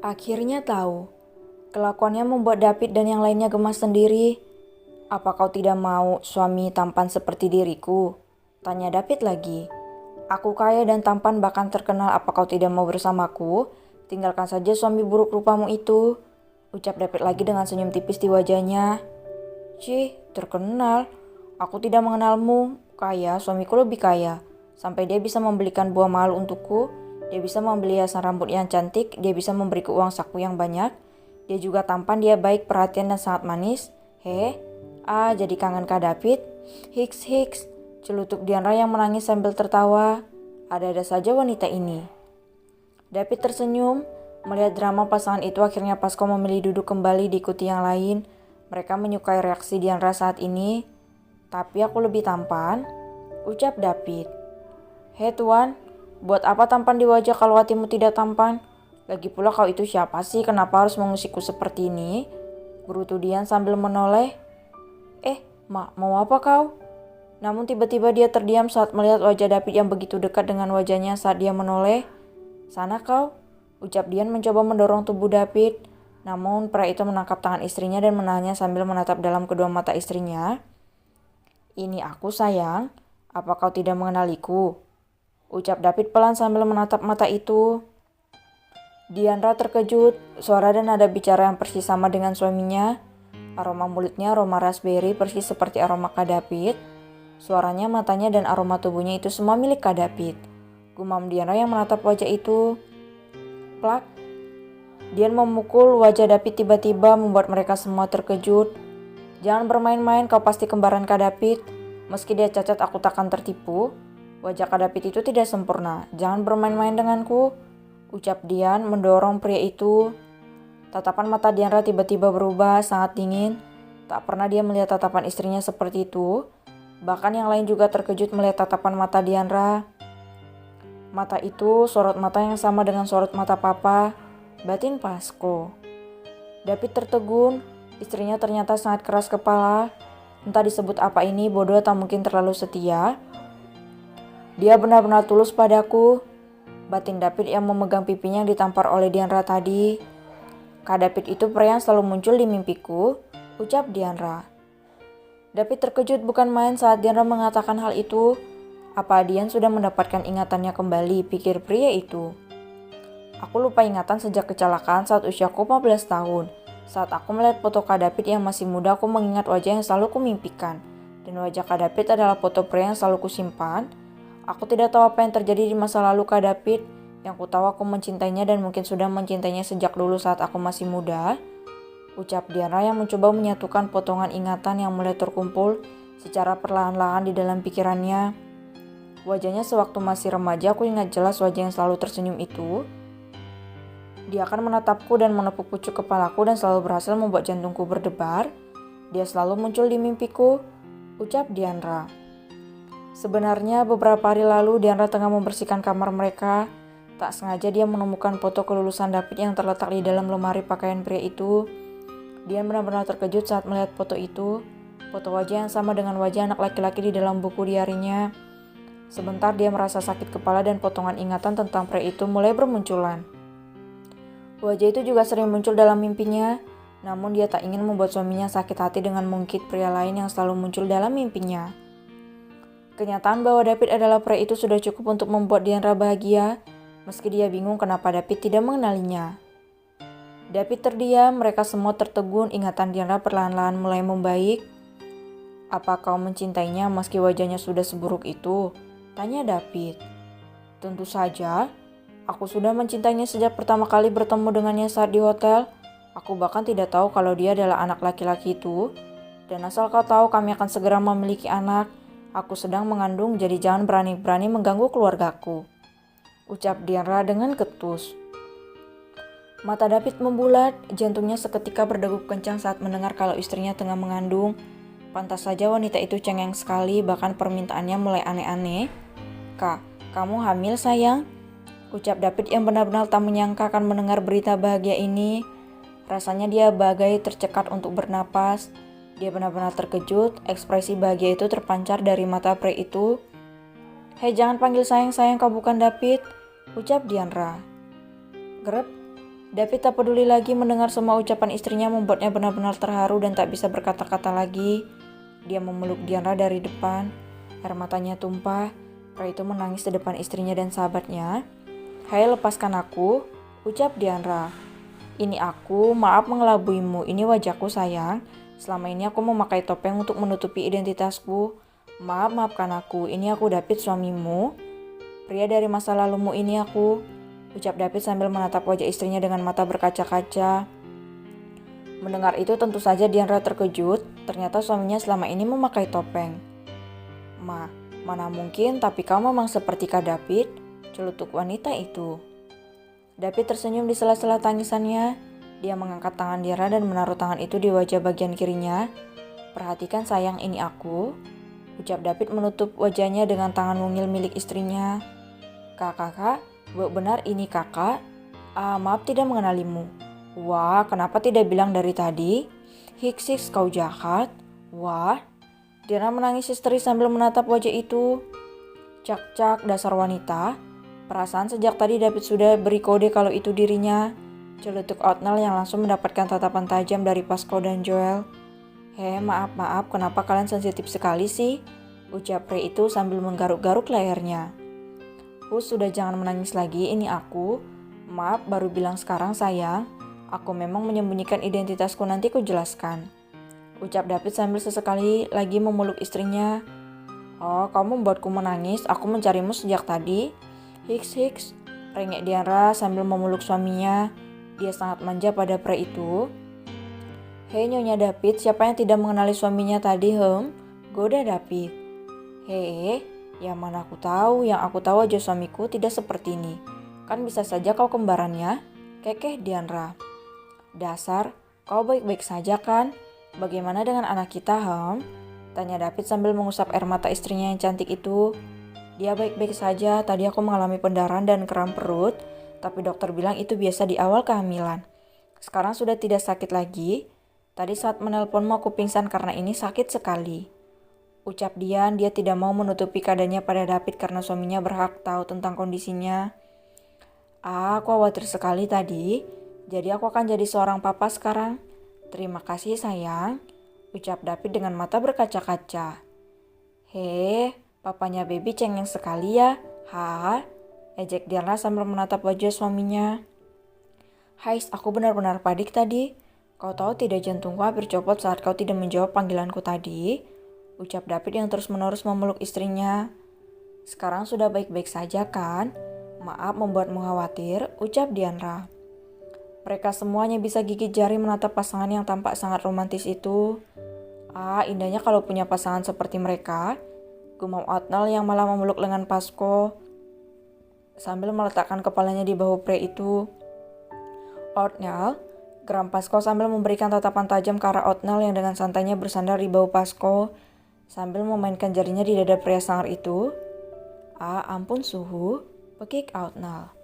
Akhirnya tahu. Kelakuannya membuat David dan yang lainnya gemas sendiri. Apa kau tidak mau suami tampan seperti diriku? Tanya David lagi. Aku kaya dan tampan bahkan terkenal, apa kau tidak mau bersamaku? Tinggalkan saja suami buruk rupamu itu. Ucap David lagi dengan senyum tipis di wajahnya. Cih, terkenal. Aku tidak mengenalmu. Kaya, suamiku lebih kaya. Sampai dia bisa membelikan buah mahal untukku. Dia bisa membeli hiasan rambut yang cantik. Dia bisa memberiku uang saku yang banyak. Dia juga tampan, dia baik, perhatian dan sangat manis. Jadi kangen Kak David. Hiks hiks. Celutuk Dianra yang menangis sambil tertawa. Ada-ada saja wanita ini. David tersenyum. Melihat drama pasangan itu, akhirnya Pasco memilih duduk kembali diikuti yang lain. Mereka menyukai reaksi Dianra saat ini. Tapi aku lebih tampan, ucap David. Hei tuan, buat apa tampan di wajah kalau hatimu tidak tampan? Lagi pula kau itu siapa sih? Kenapa harus mengusikku seperti ini? Gerutu Dian sambil menoleh. Mau apa kau? Namun tiba-tiba dia terdiam saat melihat wajah David yang begitu dekat dengan wajahnya saat dia menoleh. Sana kau, ucap Dian mencoba mendorong tubuh David. Namun pria itu menangkap tangan istrinya dan menahannya sambil menatap dalam kedua mata istrinya. Ini aku sayang, apa kau tidak mengenaliku? Ucap David pelan sambil menatap mata itu. Dianra terkejut, suara dan nada bicara yang persis sama dengan suaminya. Aroma mulutnya aroma raspberry persis seperti aroma Kak David. Suaranya, matanya, dan aroma tubuhnya itu semua milik Kak David. Gumam Dianra yang menatap wajah itu. Plak. Dian memukul wajah David tiba-tiba membuat mereka semua terkejut. Jangan bermain-main, kau pasti kembaran Kak David. Meski dia cacat, aku takkan tertipu. Wajah Kak David itu tidak sempurna. Jangan bermain-main denganku, ucap Dian mendorong pria itu. Tatapan mata Dianra tiba-tiba berubah, sangat dingin. Tak pernah dia melihat tatapan istrinya seperti itu. Bahkan yang lain juga terkejut melihat tatapan mata Dianra. Mata itu sorot mata yang sama dengan sorot mata papa, batin Pasco. David tertegun. Istrinya ternyata sangat keras kepala. Entah disebut apa ini, bodoh atau mungkin terlalu setia. Dia benar-benar tulus padaku. Batin David yang memegang pipinya yang ditampar oleh Dianra tadi. Kak David itu pria yang selalu muncul di mimpiku, ucap Dianra. David terkejut bukan main saat Dianra mengatakan hal itu. Apa Dian sudah mendapatkan ingatannya kembali, pikir pria itu. Aku lupa ingatan sejak kecelakaan saat usiaku 15 tahun. Saat aku melihat foto Kak David yang masih muda, aku mengingat wajah yang selalu kumimpikan. Dan wajah Kak David adalah foto pria yang selalu kusimpan. Aku tidak tahu apa yang terjadi di masa lalu Kak David. Yang ku tahu aku mencintainya dan mungkin sudah mencintainya sejak dulu saat aku masih muda. Ucap Dianra yang mencoba menyatukan potongan ingatan yang mulai terkumpul secara perlahan-lahan di dalam pikirannya. Wajahnya sewaktu masih remaja, aku ingat jelas wajah yang selalu tersenyum itu. Dia akan menatapku dan menepuk pucuk kepalaku dan selalu berhasil membuat jantungku berdebar. Dia selalu muncul di mimpiku, ucap Dianra. Sebenarnya beberapa hari lalu Dianra tengah membersihkan kamar mereka. Tak sengaja dia menemukan foto kelulusan David yang terletak di dalam lemari pakaian pria itu. Dia benar-benar terkejut saat melihat foto itu. Foto wajah yang sama dengan wajah anak laki-laki di dalam buku diarinya. Sebentar dia merasa sakit kepala dan potongan ingatan tentang pria itu mulai bermunculan. Wajah itu juga sering muncul dalam mimpinya, namun dia tak ingin membuat suaminya sakit hati dengan mengungkit pria lain yang selalu muncul dalam mimpinya. Kenyataan bahwa David adalah pria itu sudah cukup untuk membuat Dianra bahagia, meski dia bingung kenapa David tidak mengenalinya. David terdiam, mereka semua tertegun, ingatan Dianra perlahan-lahan mulai membaik. Apa kau mencintainya meski wajahnya sudah seburuk itu? Tanya David. Tentu saja. Aku sudah mencintainya sejak pertama kali bertemu dengannya saat di hotel. Aku bahkan tidak tahu kalau dia adalah anak laki-laki itu. Dan asal kau tahu, kami akan segera memiliki anak. Aku sedang mengandung, jadi jangan berani-berani mengganggu keluargaku, ucap Dianra dengan ketus. Mata David membulat, jantungnya seketika berdegup kencang saat mendengar kalau istrinya tengah mengandung. Pantas saja wanita itu cengeng sekali, bahkan permintaannya mulai aneh-aneh. "Kak, kamu hamil sayang?" ucap David yang benar-benar tak menyangka akan mendengar berita bahagia ini. Rasanya dia bagai tercekat untuk bernapas. Dia benar-benar terkejut, ekspresi bahagia itu terpancar dari mata pria itu. "Hei, jangan panggil sayang, kau bukan David," ucap Diandra. Grep, David tak peduli lagi mendengar semua ucapan istrinya membuatnya benar-benar terharu dan tak bisa berkata-kata lagi. Dia memeluk Diandra dari depan. Air matanya tumpah. Pria itu menangis di depan istrinya dan sahabatnya. "Hai, lepaskan aku," ucap Diandra. "Ini aku, maaf mengelabuimu. Ini wajahku sayang. Selama ini aku memakai topeng untuk menutupi identitasku. Maafkan aku. Ini aku David, suamimu. Pria dari masa lalumu ini aku," ucap David sambil menatap wajah istrinya dengan mata berkaca-kaca. Mendengar itu tentu saja Diandra terkejut. Ternyata suaminya selama ini memakai topeng. Mana mungkin, tapi kau memang seperti Kak David," celutuk wanita itu. David tersenyum di sela-sela tangisannya. Dia mengangkat tangan Diandra dan menaruh tangan itu di wajah bagian kirinya. "Perhatikan sayang, ini aku," ucap David menutup wajahnya dengan tangan mungil milik istrinya. Kakak, benar ini kakak? Maaf tidak mengenalimu." "Wah, kenapa tidak bilang dari tadi? Hiks, kau jahat." "Wah." Diana menangis histeris sambil menatap wajah itu. Cak, dasar wanita. Perasaan sejak tadi David sudah beri kode kalau itu dirinya, celutuk Otnell yang langsung mendapatkan tatapan tajam dari Pasco dan Joel. Maaf, kenapa kalian sensitif sekali sih?" ucap Ray itu sambil menggaruk-garuk lehernya. Sudah, jangan menangis lagi, ini aku. Maaf, baru bilang sekarang sayang. Aku memang menyembunyikan identitasku, nanti ku jelaskan, ucap David sambil sesekali lagi memeluk istrinya. "Oh, kamu membuatku menangis, aku mencarimu sejak tadi." Hiks, rengek Diandra sambil memeluk suaminya. Dia sangat manja pada pria itu. "Hei Nyonya David, siapa yang tidak mengenali suaminya tadi, goda David. "Hei, yang mana aku tahu, yang aku tahu aja suamiku tidak seperti ini. Kan bisa saja kau kembarannya," kekeh Diandra. "Dasar, kau baik-baik saja kan? Bagaimana dengan anak kita, tanya David sambil mengusap air mata istrinya yang cantik itu. "Dia baik-baik saja, tadi aku mengalami pendarahan dan kram perut, tapi dokter bilang itu biasa di awal kehamilan. Sekarang sudah tidak sakit lagi. Tadi saat menelponmu aku pingsan karena ini sakit sekali," ucap dia tidak mau menutupi keadaannya pada David karena suaminya berhak tahu tentang kondisinya. Aku khawatir sekali tadi, jadi aku akan jadi seorang papa sekarang. Terima kasih sayang," ucap David dengan mata berkaca-kaca. Papanya baby cengeng sekali ya, ejek Diana sambil menatap wajah suaminya. Aku benar-benar panik tadi. Kau tahu tidak, jantungku hampir copot saat kau tidak menjawab panggilanku tadi, ucap David yang terus-menerus memeluk istrinya. "Sekarang sudah baik-baik saja kan? Maaf membuatmu khawatir," ucap Diandra. Mereka semuanya bisa gigit jari menatap pasangan yang tampak sangat romantis itu. Indahnya kalau punya pasangan seperti mereka, gumam Otnell yang malah memeluk lengan Pasco sambil meletakkan kepalanya di bahu pria itu. "Otnell," geram Pasco sambil memberikan tatapan tajam ke arah Otnell yang dengan santainya bersandar di bahu Pasco sambil memainkan jarinya di dada pria sangar itu. Ampun suhu," pekik Otnell.